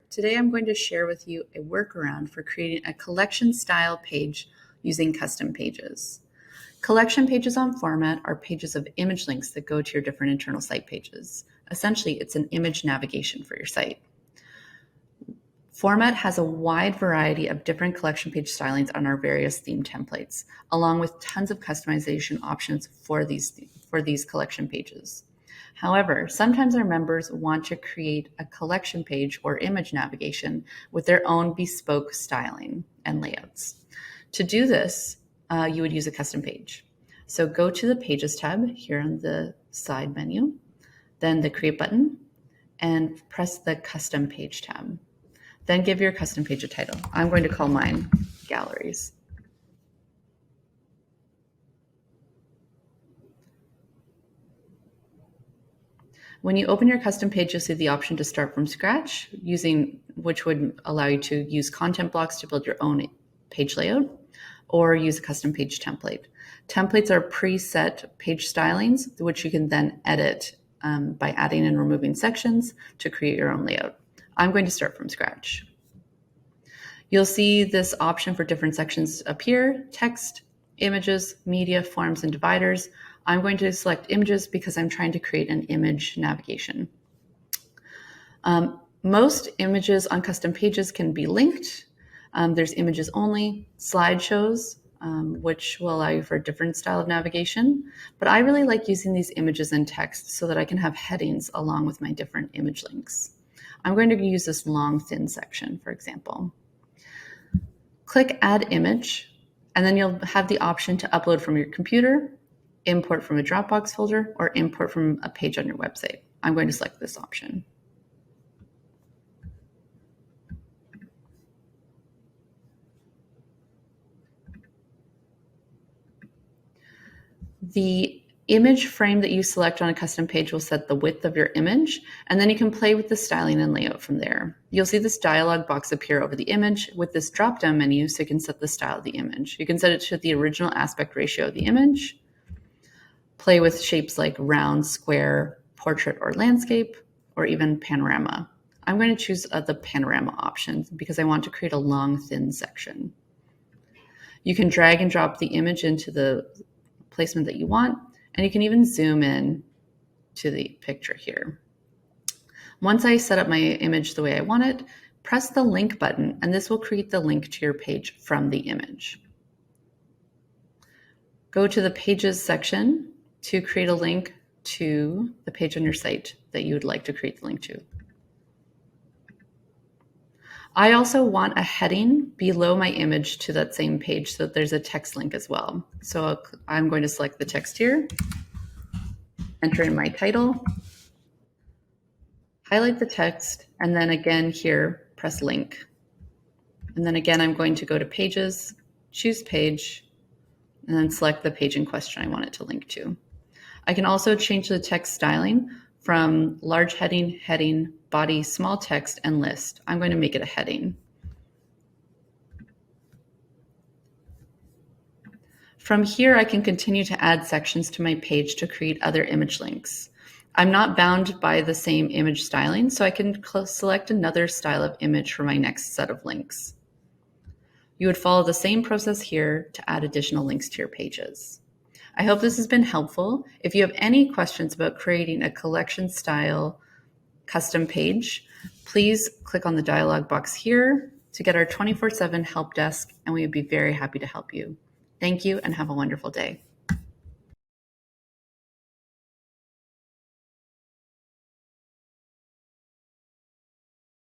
Today I'm going to share with you a workaround for creating a collection style page using custom pages. Collection pages on Format are pages of image links that go to your different internal site pages. Essentially, it's an image navigation for your site. Format has a wide variety of different collection page stylings on our various theme templates, along with tons of customization options for these collection pages. However, sometimes our members want to create a collection page or image navigation with their own bespoke styling and layouts. To do this, you would use a custom page. So go to the Pages tab here on the side menu, then the Create button, and press the Custom Page tab. Then give your custom page a title. I'm going to call mine Galleries. When you open your custom page, you'll see the option to start from scratch, which would allow you to use content blocks to build your own page layout, or use a custom page template. Templates are preset page stylings, which you can then edit by adding and removing sections to create your own layout. I'm going to start from scratch. You'll see this option for different sections appear: text, images, media, forms, and dividers. I'm going to select images because I'm trying to create an image navigation. Most images on custom pages can be linked. There's images only, slideshows, which will allow you for a different style of navigation. But I really like using these images in text so that I can have headings along with my different image links. I'm going to use this long, thin section, for example. Click Add Image, and then you'll have the option to upload from your computer, import from a Dropbox folder, or import from a page on your website. I'm going to select this option. The image frame that you select on a custom page will set the width of your image, and then you can play with the styling and layout from there. You'll see this dialog box appear over the image with this drop-down menu, so you can set the style of the image. You can set it to the original aspect ratio of the image, play with shapes like round, square, portrait, or landscape, or even panorama. I'm going to choose the panorama option because I want to create a long, thin section. You can drag and drop the image into the placement that you want, and you can even zoom in to the picture here. Once I set up my image the way I want it, press the link button, and this will create the link to your page from the image. Go to the Pages section to create a link to the page on your site that you would like to create the link to. I also want a heading below my image to that same page so that there's a text link as well. So I'm going to select the text here, enter in my title, highlight the text, and then again here, press link. And then again, I'm going to go to Pages, choose Page, and then select the page in question I want it to link to. I can also change the text styling from large heading, heading, body, small text, and list. I'm going to make it a heading. From here, I can continue to add sections to my page to create other image links. I'm not bound by the same image styling, so I can select another style of image for my next set of links. You would follow the same process here to add additional links to your pages. I hope this has been helpful. If you have any questions about creating a collection style custom page, please click on the dialog box here to get our 24/7 help desk, and we would be very happy to help you. Thank you and have a wonderful day.